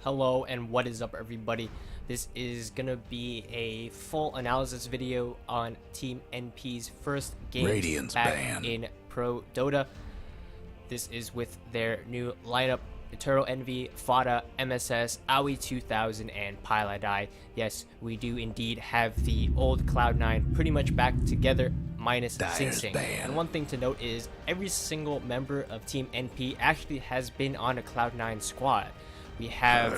Hello and what is up, everybody? This is gonna be a full analysis video on Team NP's first game Radiance back ban. in Pro Dota. This is with their new lineup: Eternal Envy, Fada, MSS, Aoi 2000, and Piladai. Yes, we do indeed have the old Cloud9 pretty much back together, minus Sing Sing. And one thing to note is every single member of Team NP actually has been on a Cloud9 squad. We have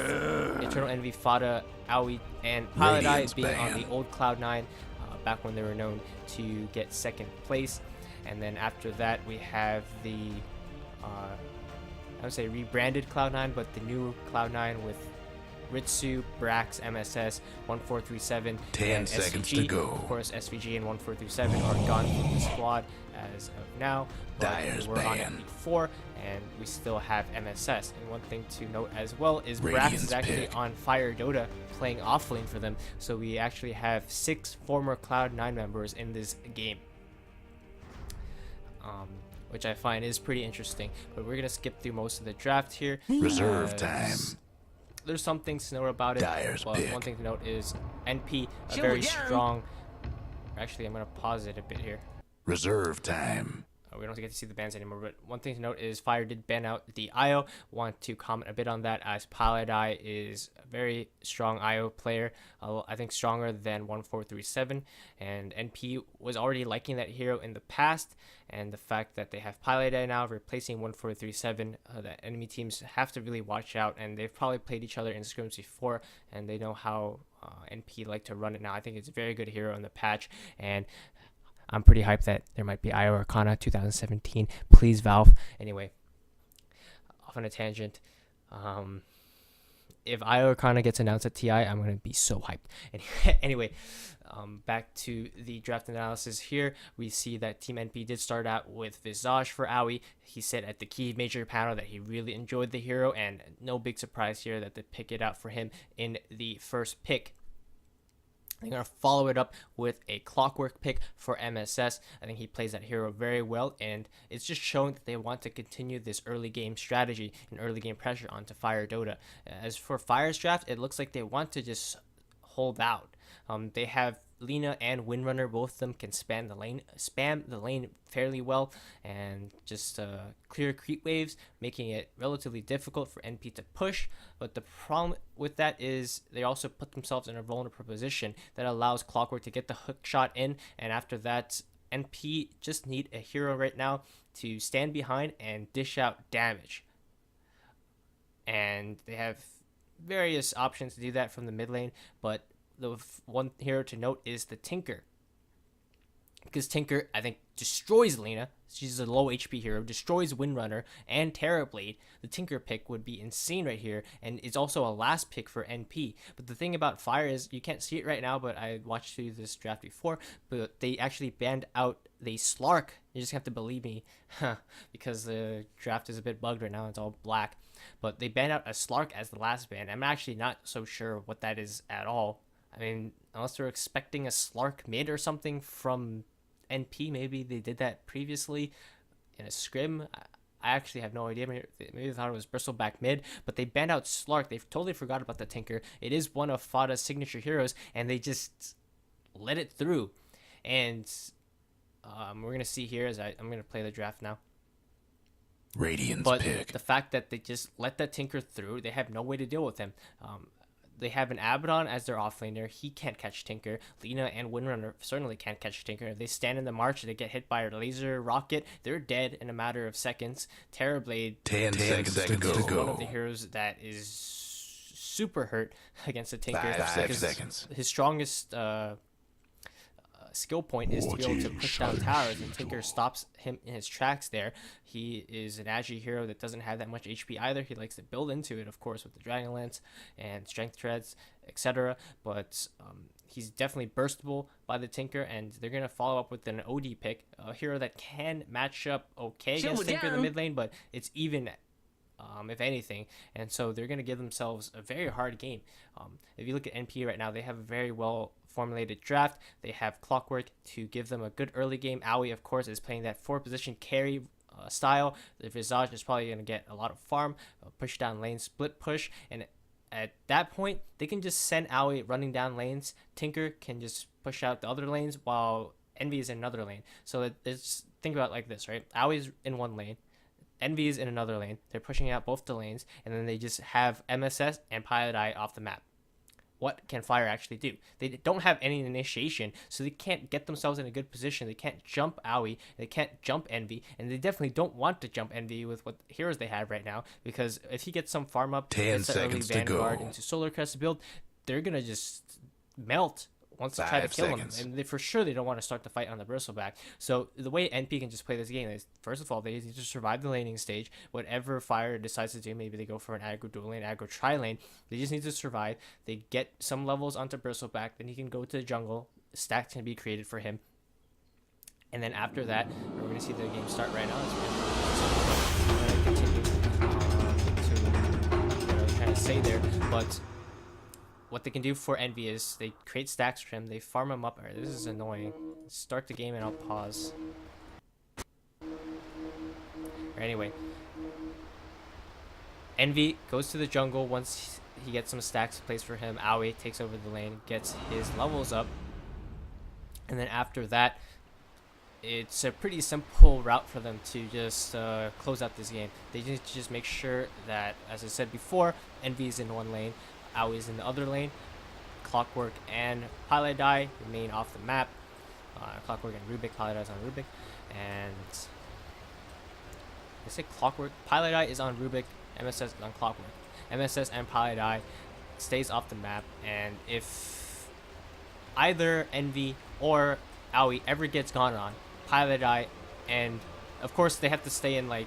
Eternal Envy, Fada, Aoi, and Piladai being on the old Cloud9 back when they were known to get second place. And then after that, we have the, I would say rebranded Cloud9, but the new Cloud9 with Ritsu, Brax, MSS, 1437, 10 and seconds SVG. to go. Of course, SVG and 1437 are gone from the squad as of now, but Dyer's we're on ban. F4, and we still have MSS. And one thing to note as well is Brax Radiance is actually pick. on FireDota playing offlane for them, so we actually have 6 former Cloud9 members in this game. Which I find is pretty interesting, but we're gonna skip through most of the draft here. Reserve time. There's some things to know about it, Dyer's but pick. one thing to note is NP, a very strong. Actually, I'm gonna pause it a bit here. Reserve time. We don't get to see the bans anymore, but one thing to note is Fire did ban out the IO. Want to comment a bit on that, as Piladai is a very strong IO player, I think stronger than 1437, and NP was already liking that hero in the past, and the fact that they have Piladai now replacing 1437, the enemy teams have to really watch out, and they've probably played each other in scrims before, and they know how NP like to run it now. I think it's a very good hero in the patch, and I'm pretty hyped that there might be IO Arcana 2017. Please, Valve. Anyway, off on a tangent. If IO Arcana gets announced at TI, I'm going to be so hyped. Anyway, back to the draft analysis here. We see that Team NP did start out with Visage for Aoi. He said at the key major panel that he really enjoyed the hero, and no big surprise here that they pick it out for him in the first pick. They're going to follow it up with a Clockwork pick for MSS. I think he plays that hero very well, and it's just showing that they want to continue this early game strategy and early game pressure onto FireDota. As for Fire's draft, it looks like they want to just hold out. They have Lina and Windrunner, both of them can spam the lane fairly well, and just clear creep waves, making it relatively difficult for NP to push. But the problem with that is they also put themselves in a vulnerable position that allows Clockwork to get the hook shot in, and after that, NP just need a hero right now to stand behind and dish out damage. And they have various options to do that from the mid lane, but the one hero to note is the Tinker, because Tinker, I think, destroys Lina. She's a low HP hero, destroys Windrunner and Terrorblade. The Tinker pick would be insane right here, and it's also a last pick for NP. But the thing about Fire is, you can't see it right now, but I watched through this draft before, but they actually banned out the Slark. You just have to believe me, because the draft is a bit bugged right now. It's all black. But they banned out a Slark as the last ban. I'm actually not so sure what that is at all. I mean, unless they're expecting a Slark mid or something from NP, maybe they did that previously in a scrim. I actually have no idea. Maybe they thought it was Bristleback mid, but they banned out Slark. They totally forgot about the Tinker. It is one of Fada's signature heroes, and they just let it through. And we're going to see here as I'm going to play the draft now. Radiance but pick. The fact that they just let that Tinker through, they have no way to deal with him. They have an Abaddon as their offlaner. He can't catch Tinker. Lina and Windrunner certainly can't catch Tinker. If they stand in the march, they get hit by a laser rocket, they're dead in a matter of seconds. Terrorblade, 10 seconds to go. one of the heroes that is super hurt against the Tinker. 5 seconds. His strongest skill point is to be able to push down towers, and Tinker stops him in his tracks there. He is an Agi hero that doesn't have that much HP either. He likes to build into it, of course, with the Dragon Lance and Strength Treads, etc. But he's definitely burstable by the Tinker, and they're going to follow up with an OD pick, a hero that can match up okay against Tinker in the mid lane, but it's even if anything, and so they're going to give themselves a very hard game. If you look at NP right now, they have a very well formulated draft. They have Clockwork to give them a good early game. Aoi, of course, is playing that 4-position carry style. The Visage is probably going to get a lot of farm, push down lane, split push, and at that point, they can just send Aoi running down lanes. Tinker can just push out the other lanes while Envy is in another lane. So it's think about it like this, right? Aoi's in one lane, Envy is in another lane. They're pushing out both the lanes, and then they just have MSS and Pilot Eye off the map. What can Fire actually do? They don't have any initiation, so they can't get themselves in a good position. They can't jump Aoi, they can't jump Envy, and they definitely don't want to jump Envy with what heroes they have right now, because if he gets some farm up, 10 gets an early seconds to Vanguard go. into Solar Crest build, they're gonna just melt once they try to 5 kill seconds. him, and for sure they don't want to start the fight on the bristleback. So the way NP can just play this game is, first of all, they need to survive the laning stage. Whatever Fire decides to do, maybe they go for an aggro dual lane, aggro tri lane. They just need to survive. They get some levels onto bristleback, then he can go to the jungle. Stacks can be created for him, and then after that, we're going to see the game start right now. I'm going to continue to what I was trying to say there, but what they can do for Envy is they create stacks for him, they farm him up. This is annoying. Start the game and I'll pause. Or anyway, Envy goes to the jungle once he gets some stacks placed for him. Aoi takes over the lane, gets his levels up, and then after that, it's a pretty simple route for them to just close out this game. They need to just make sure that, as I said before, Envy is in one lane, Aoi is in the other lane. Clockwork and Pilot Eye remain off the map. Clockwork and Rubik, Pilot Eye is on Rubik, and I say Clockwork. Pilot Eye is on Rubik, MSS is on Clockwork. MSS and Pilot Eye stays off the map, and if either Envy or Aoi ever gets gone on, Pilot Eye, and of course they have to stay in like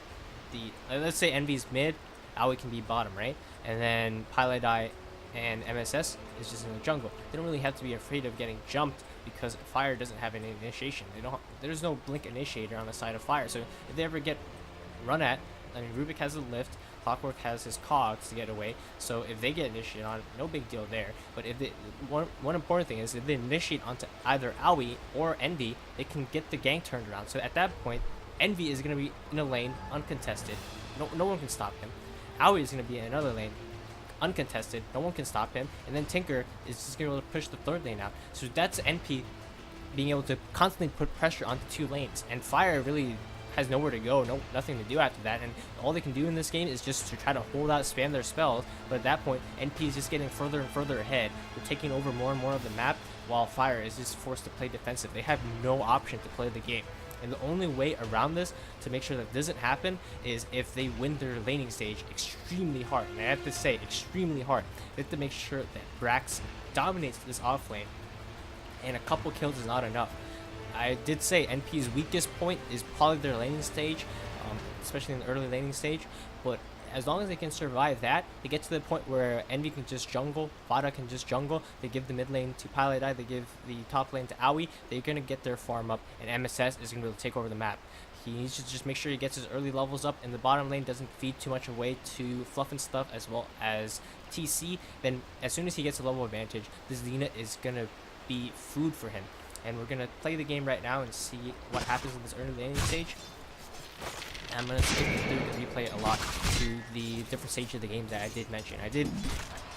the, let's say Envy's mid, Aoi can be bottom, right? And then Pilot Eye and MSS is just in the jungle. They don't really have to be afraid of getting jumped because Fire doesn't have any initiation. There's no blink initiator on the side of Fire. So if they ever get run at, I mean, Rubik has a lift, Clockwork has his cogs to get away. So if they get initiated on, no big deal there. But if they, one important thing is if they initiate onto either Aoi or Envy, they can get the gank turned around. So at that point, Envy is going to be in a lane uncontested. No one can stop him. Aoi is going to be in another lane uncontested, no one can stop him, and then Tinker is just going to be able to push the third lane out. So that's NP being able to constantly put pressure onto two lanes, and Fire really has nowhere to go, nothing to do after that, and all they can do in this game is just to try to hold out, spam their spells. But at that point, NP is just getting further and further ahead. They're taking over more and more of the map, while Fire is just forced to play defensive. They have no option to play the game. And the only way around this to make sure that doesn't happen is if they win their laning stage extremely hard. And I have to say, extremely hard. They have to make sure that Brax dominates this off lane. And a couple kills is not enough. I did say NP's weakest point is probably their laning stage, especially in the early laning stage. But as long as they can survive that, they get to the point where Envy can just jungle, Vada can just jungle, they give the mid lane to Pilot Eye, they give the top lane to Aoi, they're going to get their farm up, and MSS is going to be able to take over the map. He needs to just make sure he gets his early levels up, and the bottom lane doesn't feed too much away to Fluff and Stuff as well as TC. Then as soon as he gets a level advantage, this Xena is going to be food for him. And we're going to play the game right now and see what happens in this early laning stage. I'm going to skip through the replay a lot to the different stages of the game that I did mention. I did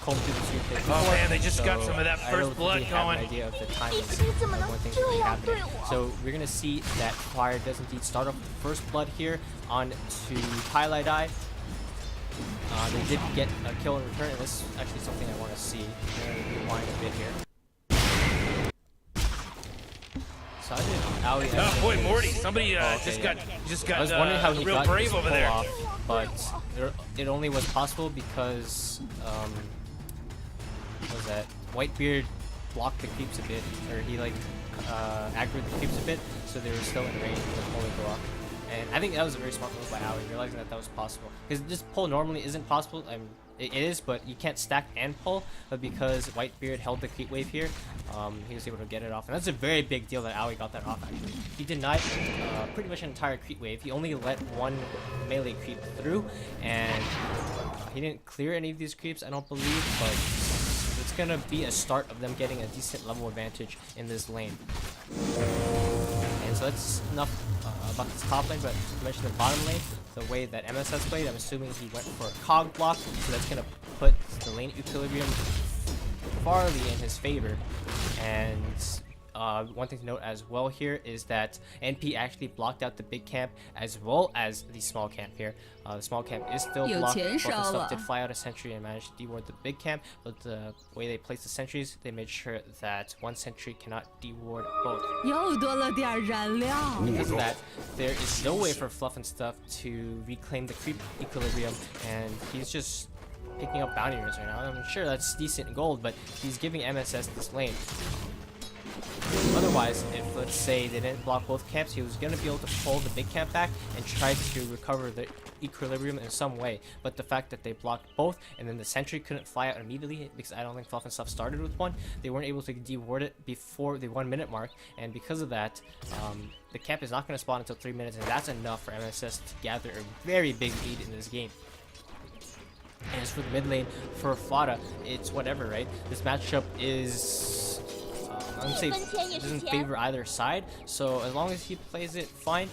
comb through the screenplay before. Oh man, they just got some of that I first don't blood really have going. an idea of the timing of when things will be happening. So we're going to see that Fire does indeed start off with the first blood here on to Pilot Eye. They did get a kill in return, and this is actually something I want to see. I'm going to rewind a bit here. So I did Aoi. Oh boy, Morty! Somebody okay, just got I was wondering how he real got brave this over pull there. off, but it only was possible because what was that? Whitebeard blocked the creeps a bit, or he like aggroed the creeps a bit, so they were still in range for the pull to go off. And I think that was a very smart move by Aoi, realizing that was possible. Because this pull normally isn't possible. I mean, it is, but you can't stack and pull. But because Whitebeard held the creep wave here, he was able to get it off. And that's a very big deal that Aoi got that off, actually. He denied pretty much an entire creep wave. He only let one melee creep through, and he didn't clear any of these creeps, I don't believe, but it's going to be a start of them getting a decent level advantage in this lane. And so that's enough about this top lane, but to mention the bottom lane, the way that MSS played, I'm assuming he went for a cog block, so that's going to put the lane equilibrium farly in his favor. And one thing to note as well here is that NP actually blocked out the big camp as well as the small camp here. The small camp is still blocked. Stuff did fly out a sentry and managed to deward the big camp, but the way they placed the sentries, they made sure that one sentry cannot deward both. Because of that, there is no way for Fluff and Stuff to reclaim the creep equilibrium, and he's just picking up bounty runes right now. I'm sure that's decent gold, but he's giving MSS this lane. Otherwise, if let's say they didn't block both camps, he was going to be able to pull the big camp back and try to recover the equilibrium in some way. But the fact that they blocked both and then the sentry couldn't fly out immediately, because I don't think Fluff and Stuff started with one, they weren't able to deward it before the 1 minute mark, and because of that, the camp is not going to spawn until 3 minutes, and that's enough for MSS to gather a very big lead in this game. And as for the mid lane, for Flada, it's whatever, right? This matchup is, I would say, doesn't favor either side. So as long as he plays it fine,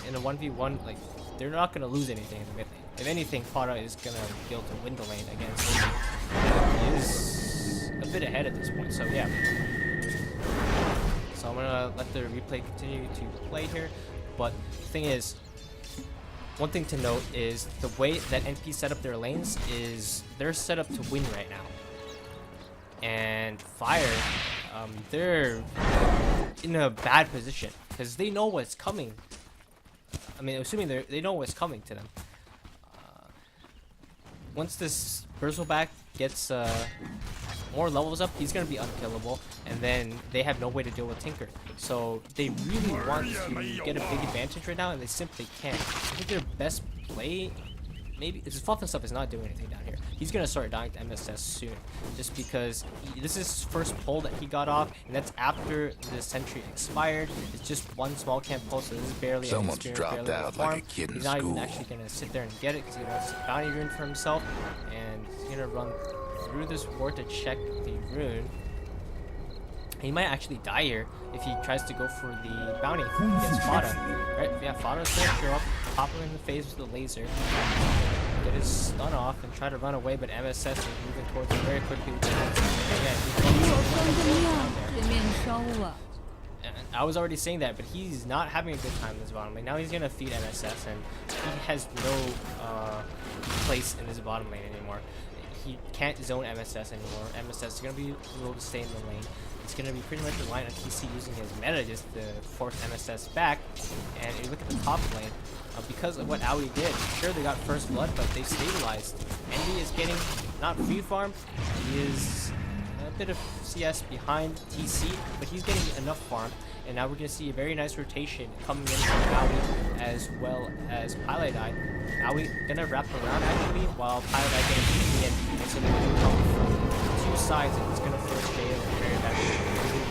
in a 1v1, like, they're not going to lose anything in the mid lane. If anything, Flada is going to be able to win the lane against him. He is a bit ahead at this point, so yeah. So I'm going to let the replay continue to play here. But the thing is, one thing to note is the way that NP set up their lanes is they're set up to win right now. And Fire, they're in a bad position because they know what's coming. I mean, assuming they know what's coming to them. Once this Bristleback gets more levels up, he's going to be unkillable, and then they have no way to deal with Tinker. So they really want to get a big advantage right now, and they simply can't. I think their best play, maybe, is Fluff and Stuff is not doing anything down here. He's going to start dying to MSS soon, just because this is his first pull that he got off, and that's after the sentry expired. It's just one small camp pull, so this is barely an Someone's experience, dropped barely out a farm. like a kid in He's not school. even actually going to sit there and get it, because he wants a bounty rune for himself, and he's going to run through this ward to check the rune. He might actually die here if he tries to go for the bounty against Fada. Right? Yeah, Fada's going to show up, pop him in the face with the laser, get his stun off, and try to run away, but MSS is moving towards him very quickly. And I was already saying that, but he's not having a good time in this bottom lane. Now he's going to feed MSS, and he has no place in this bottom lane anymore. He can't zone MSS anymore. MSS is going to be able to stay in the lane. It's going to be pretty much reliant on TC using his meta just to force MSS back. And if you look at the top lane, because of what Aoi did, sure they got first blood, but they stabilized. Envy is getting not free farm. He is a bit of CS behind TC, but he's getting enough farm. And now we're going to see a very nice rotation coming in from Aoi as well as Pilot-Eye. Aoi going to wrap around actually, while Pilot-Eye getting TC in. And so they're going to come from two sides, and he's going to force Jay over very badly.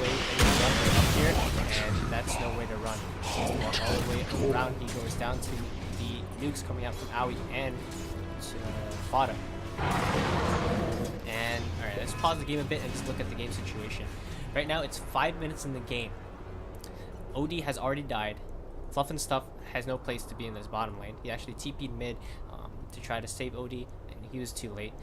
Way run right up here, and that's no way to run. He has to walk all the way around. He goes down to the nukes coming out from Aoi and Fada. And alright, let's pause the game a bit and just look at the game situation. Right now, it's 5 minutes in the game. OD has already died. Fluff and Stuff has no place to be in this bottom lane. He actually TP'd mid to try to save OD, and he was too late.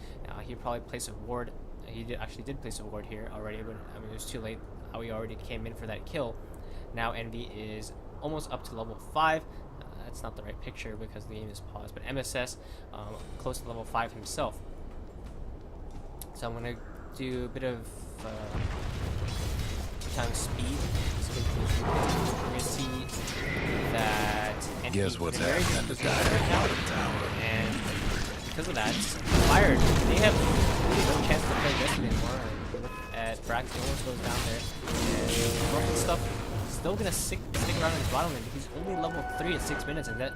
He probably placed a ward. He actually did place a ward here already, but I mean, it was too late. Aoi already came in for that kill. Now Envy is almost up to level 5. That's not the right picture because the game is paused, but MSS close to level 5 himself. So I'm going to do a bit of time speed. So we're going to see that Envy Guess what's is in a very happening good to position right now. And because of that, Fire, they have no chance to play this anymore. Look at Brax, he almost goes down there. And Broken Stuff still gonna stick around in his bottom lane, but he's only level 3 at 6 minutes, and that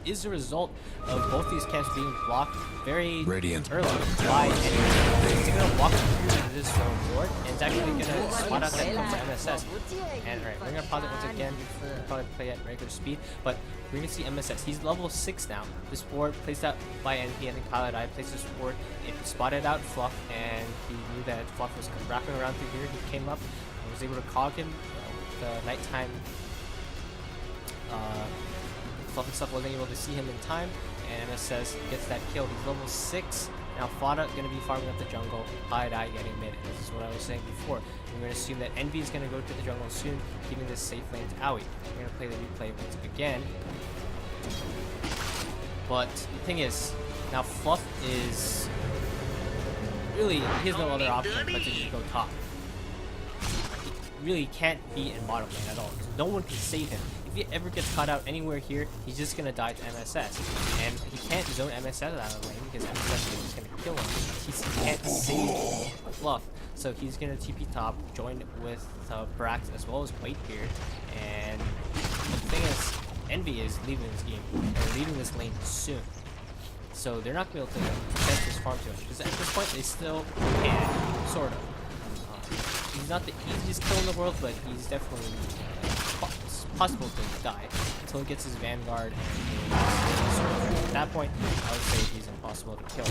is the result of both these camps being blocked very early by enemies. He's gonna walk through this ward, and it's actually gonna spot out that kill for MSS. And alright, we're gonna pause it once again. We'll probably play at regular speed, but we're gonna see MSS. He's level 6 now. This ward placed out by NP. I think Pilot-Eye placed this ward. It spotted out Fluff, and he knew that Fluff was wrapping around through here. He came up and was able to cog him with the nighttime. Fluff and Stuff wasn't able to see him in time, and MSS gets that kill. He's level 6. Now Fada gonna be farming up the jungle, FireDota getting mid. This is what I was saying before. We're gonna assume that Envy is gonna go to the jungle soon, giving this safe lane to Owie. We're gonna play the replay once again. But the thing is, now Fluff is really, he has no other option but to just go top. He really can't be in bottom lane at all. No one can save him. If he ever gets caught out anywhere here, he's just gonna die to MSS. And he can't zone MSS out of the lane because MSS is just gonna kill him. He can't save Fluff. So he's gonna TP top, join with Brax as well as Whitebeard. And the thing is, Envy is leaving this game, or leaving this lane soon. So they're not going to be able to defend this farm too much, because at this point they still can, sort of. He's not the easiest kill in the world, but he's definitely possible to die until he gets his Vanguard and his sword. At that point, I would say he's impossible to kill.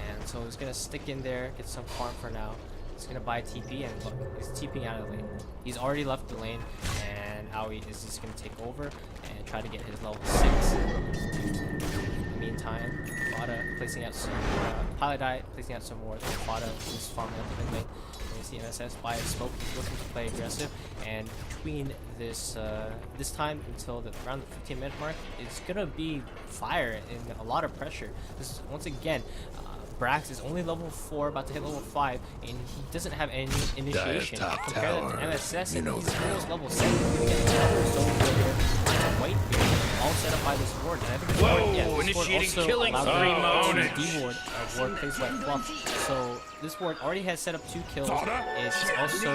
And so he's going to stick in there, get some farm for now. He's going to buy TP, and look, he's TPing out of the lane. He's already left the lane, and Owie is just going to take over and try to get his level 6. In the meantime, Fada placing out some FireDota placing out some more. Fada is farming up the mid lane. And you see MSS buy a smoke. He's looking to play aggressive, and between this this time until around the 15-minute mark, it's going to be fire and a lot of pressure. This is, once again, Brax is only level 4, about to hit level 5, and he doesn't have any initiation compared to MSS, and he's almost level 7. So Whitebeard all set up by this ward, and I think this ward, initiating also killing allowed him to D-ward ward placed by Fluff. So this ward already has set up 2 kills. It's also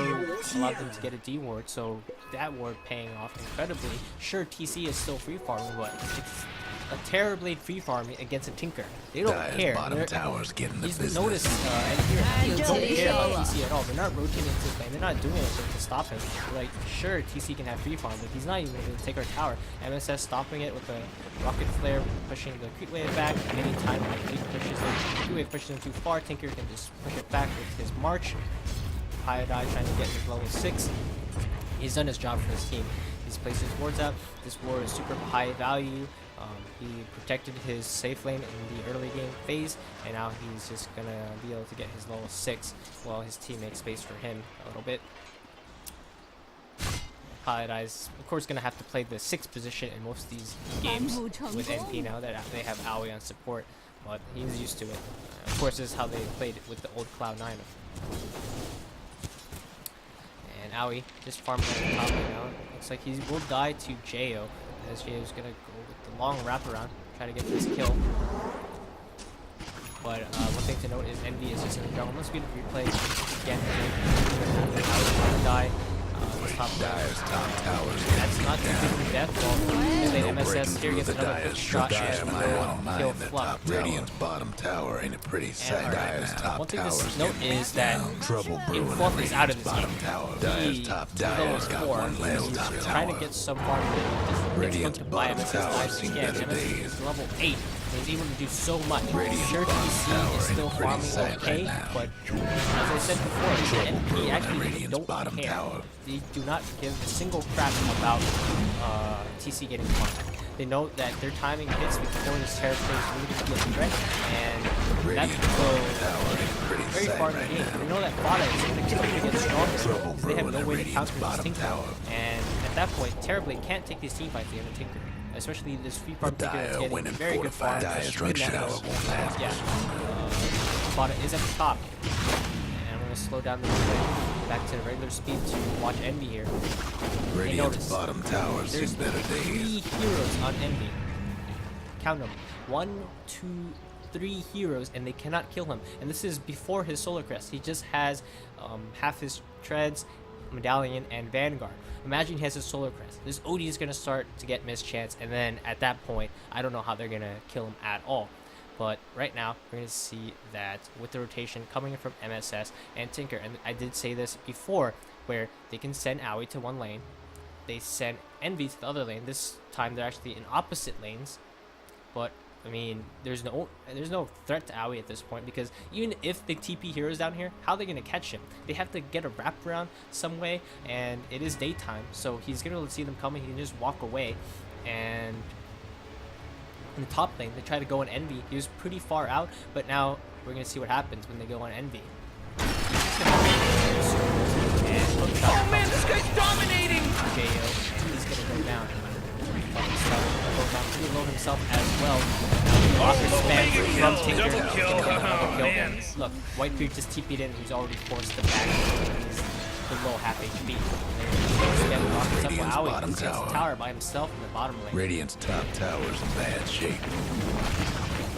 allowed them to get a D-ward, so that ward paying off incredibly. Sure, TC is still free farming, but it's a Terrorblade free farming against a Tinker. They don't care. Towers getting the business. Notice, and here, they don't care about TC at all. They're not rotating into the lane. They're not doing anything to stop him. They're like, sure, TC can have free farm, but he's not even going to take our tower. MSS stopping it with a rocket flare, pushing the creep wave back. Anytime the creep wave pushes him too far, Tinker can just push it back with his march. FireDota trying to get his level 6. He's done his job for his team. He's placed his wards up. This ward is super high value. He protected his safe lane in the early game phase, and now he's just gonna be able to get his level 6 while his team makes space for him a little bit. FireDota is, of course, gonna have to play the 6th position in most of these games with NP now that they have Owie on support, but he's used to it. Of course, this is how they played it with the old CLOUD9. And Owie just farming at the top right now. Looks like he will die to Jo, as Jo is gonna go with the long wraparound, try to get this kill. But one thing to note is Envy is just in the jungle. Let's speed up replay again. Die. Top towers. That's not too good for death. Well, MSS here gets another quick shot and kill Fluff. Radiant's bottom tower ain't a pretty sight. Dire's top one thing tower. to note is that Trouble if Fluff is out of this game, Dire's top tower's got one level top tower. Trying to get some farm. Radiant's bottom tower seen again. better days. He's level 8. And he's able to do so much. Radiant's Sure, TC is still pretty farming sight okay, right now. but as I said before, NP actually Radiant's don't bottom care. tower. They do not give a single crap about TC getting farmed. They know that their timing hits before this Terror plays really going to be a threat, and that goes very far in the game. They know that Fada is going to continue to get stronger because they have no way to counter this Tinker. And at that point, Terrorblade can't take these team fights against Tinker. Especially this free farm Tinker that's getting very good farm. Yeah. Fada is at the top. And I'm going to slow down the replay back to regular speed to watch Envy here. Radiant's bottom towers There's seen better 3 days. heroes on Envy. Count them. 1, 2, 3 heroes, and they cannot kill him. And this is before his Solar Crest. He just has half his treads, Medallion, and Vanguard. Imagine he has his Solar Crest. This OD is going to start to get mischance, and then at that point, I don't know how they're going to kill him at all. But right now, we're going to see that with the rotation coming in from MSS and Tinker, and I did say this before, where they can send Owie to one lane, they send Envy to the other lane. This time, they're actually in opposite lanes, but I mean, there's no threat to Owie at this point, because even if the TP heroes down here, how are they gonna catch him? They have to get a wraparound some way, and it is daytime, so he's gonna see them coming. He can just walk away, and in the top lane. They tried to go on Envy. He was pretty far out, but now we're gonna see what happens when they go on Envy. Oh man, this guy's dominating! JO, and he's gonna go down. Go down pretty low himself as well. Now the spam from Tinker. Double kill. Oh, man. Look, Whitebeard just TP'd in. He's already forced the back. He's below half HP. Spam rockets up. Wow, he gets the tower by himself in the bottom lane. Radiant's top tower's in bad shape.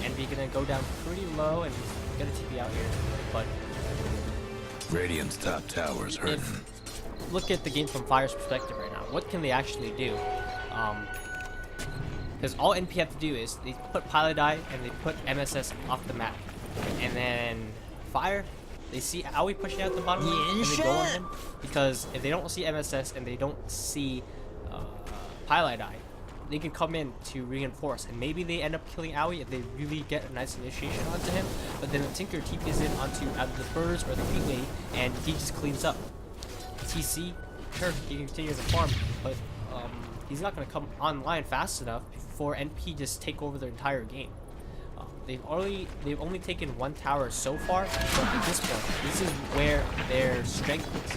Envy gonna go down pretty low, and he's gonna TP out here. But Radiant's top tower's hurting. look at the game from Fire's perspective right now. What can they actually do? Because all NP have to do is they put Pilot Eye and they put MSS off the map. And then Fire, they see Aoi pushing out the bottom lane and they go on him. Because if they don't see MSS and they don't see Pilot Eye, they can come in to reinforce. And maybe they end up killing Aoi if they really get a nice initiation onto him. But then the Tinker TPs in onto either the Birds or the Wheat Lady and he just cleans up. TC, sure, he can continue as a farm, but he's not going to come online fast enough before NP just take over their entire game. They've only taken one tower so far, but at this point, this is where their strength is.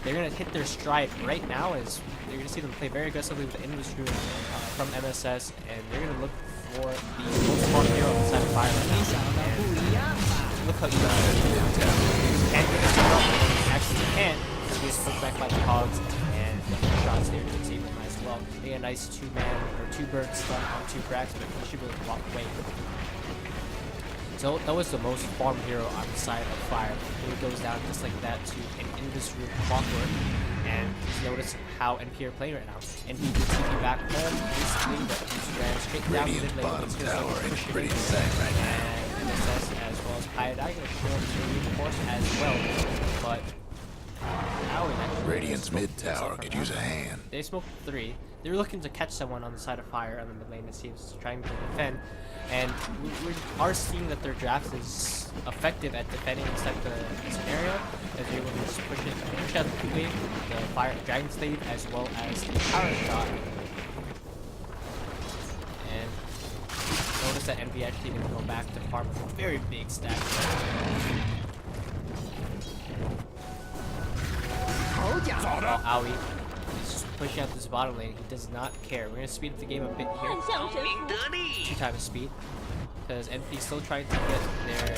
They're going to hit their stride right now as you're going to see them play very aggressively with the Industry from MSS, and they're going to look for the most farm hero on the side of Fire right now. And look how easy and actually can't. He's pushed back by the Hogs and the shots there to save him as well. They get a nice 2-man or 2 birds stun on 2 cracks, but he should be able to walk away. So that was the most farm hero on the side of Fire. He goes down just like that to an Industry Clockwork, and just notice how NP are playing right now. NP did TP back home recently, but he's ran straight down the mid lane. Bottom tower is pretty sad right now. And MSS as well as Pirate Eye gonna show up to reinforce as well, but Radiant's mid tower could use a hand. They smoked 3. They were looking to catch someone on the side of Fire on the mid lane. It seems trying to defend, and we are seeing that their draft is effective at defending this type of scenario, as they're able to just push out the 2-wave, the Fire Dragon Slave, as well as the Power Shot. And notice that NV actually going to go back to farm a very big stack. Aoi is just pushing out this bottom lane. He does not care. We're going to speed up the game a bit here. 2 times speed. Because NP is still trying to get their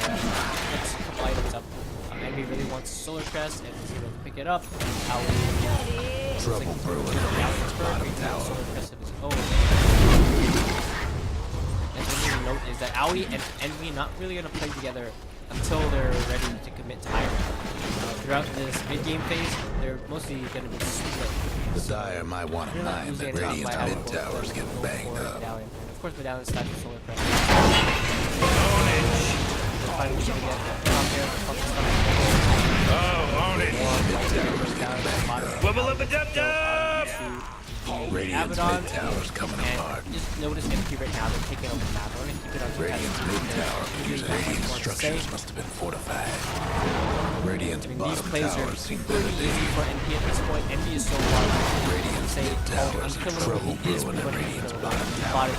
next couple items up. NP really wants Solar Crest and is able to pick it up. Aoi Trouble brewing around bottom tower. Solar Crest of his own. And the thing to note is that Aoi and NV not really going to play together until they're ready to commit to higher. Throughout this mid-game phase, they're mostly going to be split. The Dire might want to mind that Radiant's mid tower's getting banged up. Medallion. And of course, Medallion stacks with Solar Crest. They're finally going to get that top here. Oh, own it! Wubba lubba dub dub! Radiant's mid tower's coming apart. Just notice NP right now, they're taking over the map. We're going to keep it on Radiant's mid tower could use a hand. Structures must have been fortified. Radiant's bottom tower seemed better pretty easy for NP at this point. NP is so far. Radiant's mid tower's in trouble brewing at Radiant's bottom tower.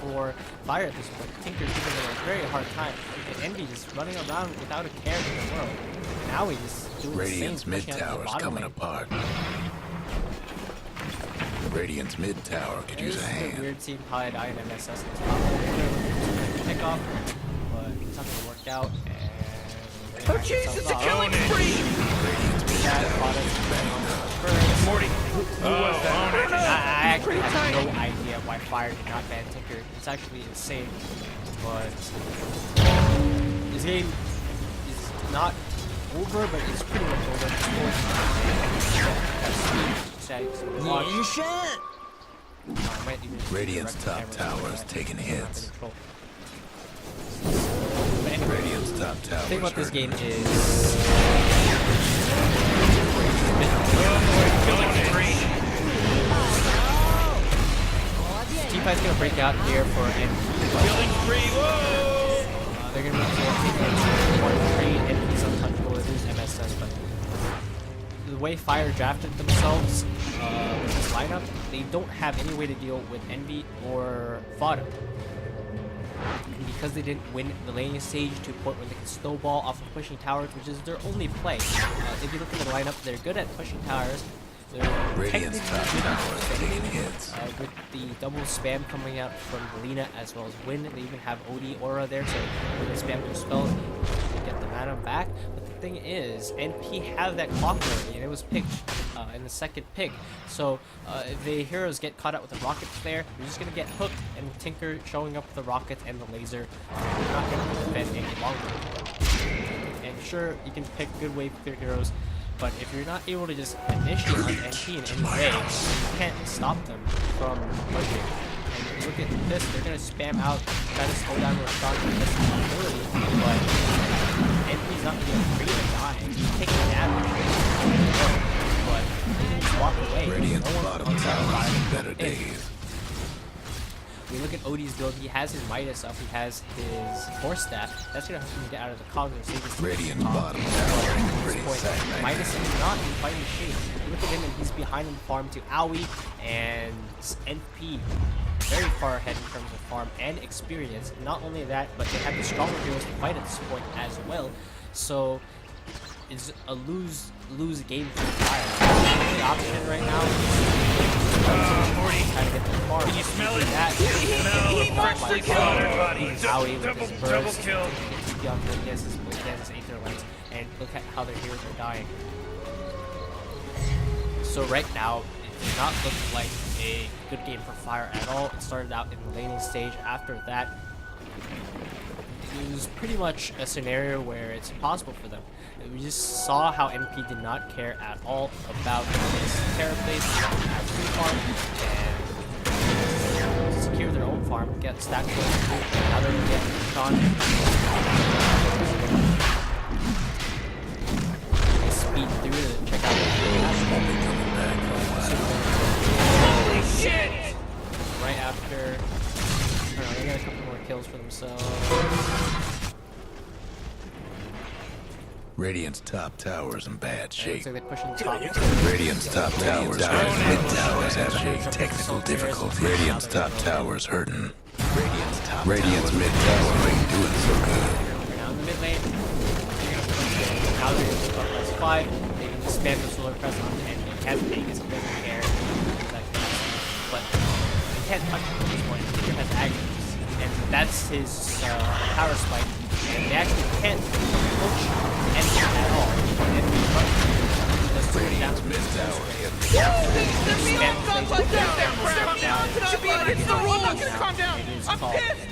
For Fire at this point, Tinker's giving them a very hard time. And Envy just running around without a care in the world. Now he's just doing Radiant's the mid same, tower's coming apart. Radiant's mid tower could use a It's hand. weird seeing Pilot Eye and MSS in the top. Pick off, but it's not going to work out. And Oh jeez, it's a killing spree! Morty. I actually have no idea why Fire did not ban Tinker. It's actually insane. But this game is not over, but it's pretty much over. Radiant's top tower is taking hits. Radiant's top tower. The thing about this game is T-Fi's gonna break out here for Killing spree, whoa! they're gonna be one trade, and he's untouchable with his MSS, but the way Fire drafted themselves with this lineup, they don't have any way to deal with Envy or Fada. And because they didn't win the laning stage to a point where they can snowball off of pushing towers, which is their only play. If you look at the lineup, they're good at pushing towers. They're Radiant's top technically good at tower is taking hits. with the double spam coming out from Lina as well as Wind. They even have OD Aura there, so when they spam their spells, they get the mana back. But the thing is, NP have that clock already, and it was picked in the second pick. So if the heroes get caught out with the rocket flare, you're just gonna get hooked, and Tinker showing up with the rockets and the laser, you're not gonna defend any longer. And sure, you can pick good wave clear heroes, but if you're not able to just initiate on NP in any way, you can't stop them from pushing. And if you look at this, they're gonna spam out, try to slow down Roshan with this ability, but NP's not gonna be afraid of dying. He's taking damage, but they can just walk away. Radiant's No one's bottom on tower that is in side. better days. We look at Odie's build, he has his Midas up, he has his Force Staff. That's gonna help him get out of the cog and save his Radiant's bottom tower is pretty point. sad. Midas is not in fighting shape. Look at him, and he's behind in farm to Aoi and NP. Very far ahead in terms of farm and experience. Not only that, but they have the stronger heroes to fight at this point as well. So it's a lose game for Fire. The only option right now is Morty. try to get the farm. Can you smell it? That Smell freshly slaughtered bodies. Aoi with Double, his double burst. kill. He has his Blink, he has his Aether Lens, and look at how their heroes are dying. So right now, it did not look like a good game for Fire at all. It started out in the laning stage. After that, it was pretty much a scenario where it's impossible for them. We just saw how NP did not care at all about this Terra Blaze, free farm, and secure their own farm, get stacked with now they're gonna get Sean. They speed through to check out Holy shit! right after. I don't know, they got a couple more kills for themselves. Radiant's top tower is in bad Looks shape. like they're pushing top. Radiant's top towers, mid towers have big technical difficulties. Radiant's top tower's hurting. Radiant's mid tower ain't doing so good. They're now in the mid lane. Now they're going to go +5. They can spam the solar press on the enemy. Can't take it, so he doesn't care. But they can't touch him at this point. He has agonies. And that's his power spike. And they actually can't approach anything at all. And Radiant's mid tower hit.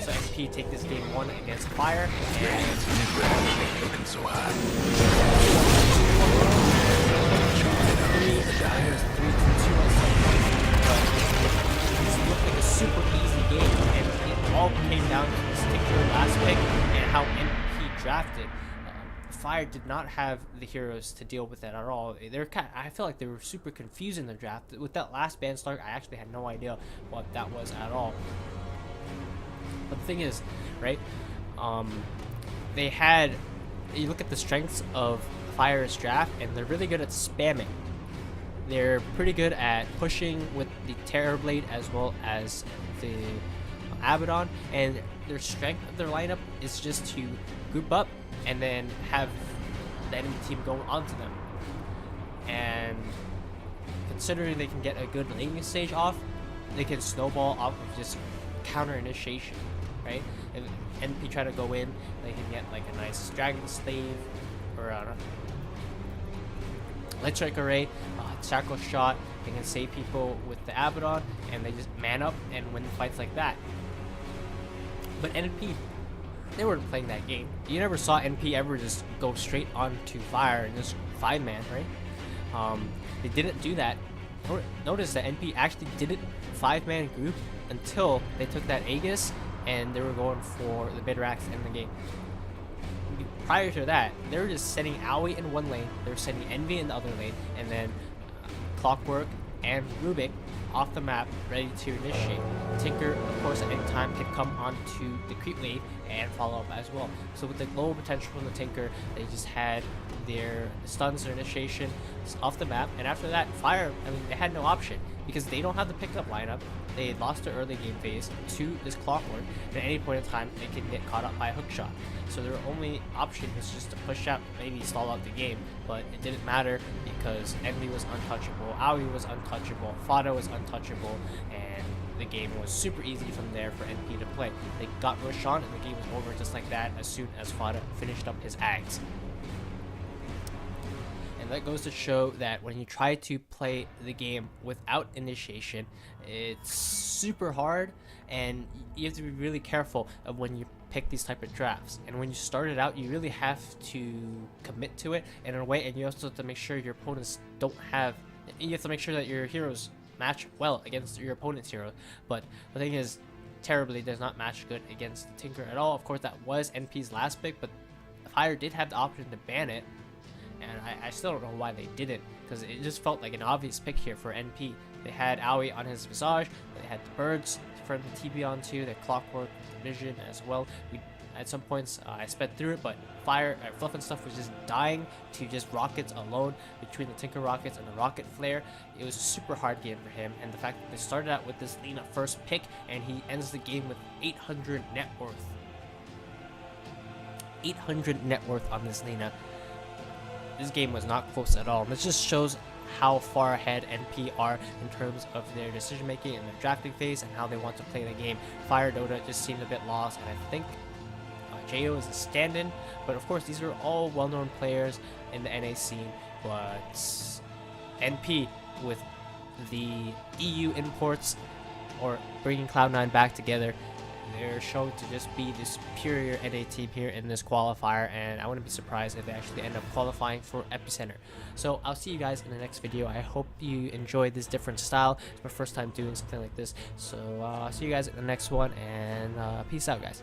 So MP take this game 1 against Fire, and Radiant's mid range ain't looking so hot. 3-2. This looked like a super easy game, and it all came down to this particular last pick and how MP drafted. Fire did not have the heroes to deal with that at all. I feel like they were super confused in their draft. With that last ban start, I actually had no idea what that was at all. But the thing is, right? They had. You look at the strengths of Fire's draft, and they're really good at spamming. They're pretty good at pushing with the Terror Blade as well as the Abaddon, and their strength of their lineup is just to group up and then have the enemy team go onto them. And considering they can get a good laning stage off, they can snowball off of just counter initiation, right? If NP try to go in, they can get like a nice Dragon Slave or Light Strike Array, Shackle Shot. They can save people with the Abaddon, and they just man up and win fights like that. But NP, they weren't playing that game. You never saw NP ever just go straight onto Fire and just 5-man, right? They didn't do that. Notice that NP actually didn't 5-man group until they took that Aegis and they were going for the mid-racks in the game. Prior to that, they were just sending Aoi in one lane, they were sending Envy in the other lane, and then Clockwork and Rubik off the map, ready to initiate. Tinker, of course, at any time can come onto the creep wave and follow up as well. So with the global potential from the Tinker, they just had their stuns or initiation off the map, and after that, Fire, I mean, they had no option because they don't have the pickup lineup. They lost their early game phase to this Clockwork, and at any point in time, they can get caught up by a hook shot. So their only option was just to push out, maybe stall out the game, but it didn't matter because Envy was untouchable, Aoi was untouchable, Fada was untouchable, and the game was super easy from there for NP to play. They got Roshan, and the game was over just like that as soon as Fada finished up his Ags. And that goes to show that when you try to play the game without initiation, it's super hard, and you have to be really careful of when you pick these type of drafts. And when you start it out, you really have to commit to it in a way, and you also have to make sure your opponents don't have, you have to make sure that your heroes match well against your opponent's hero. But the thing is, terribly does not match good against the Tinker at all. Of course, that was NP's last pick, but Fire did have the option to ban it, and I still don't know why they didn't, because it just felt like an obvious pick here for NP. They had Aoi on his Visage, they had the Birds for him to TB onto, the Clockwork, the Vision as well. At some points, I sped through it, but Fluff and stuff was just dying to just rockets alone between the Tinker rockets and the Rocket Flare. It was a super hard game for him, and the fact that they started out with this Lina first pick, and he ends the game with 800 net worth. 800 net worth on this Lina. This game was not close at all. And this just shows how far ahead NP are in terms of their decision making and their drafting phase and how they want to play the game. FireDota just seemed a bit lost, and I think Jo is a stand-in, but of course these are all well-known players in the NA scene. But NP, with the EU imports or bringing Cloud9 back together, they're shown to just be the superior NA team here in this qualifier, and I wouldn't be surprised if they actually end up qualifying for Epicenter. So I'll see you guys in the next video. I hope you enjoyed this different style. It's my first time doing something like this, so I'll see you guys in the next one, and peace out, guys.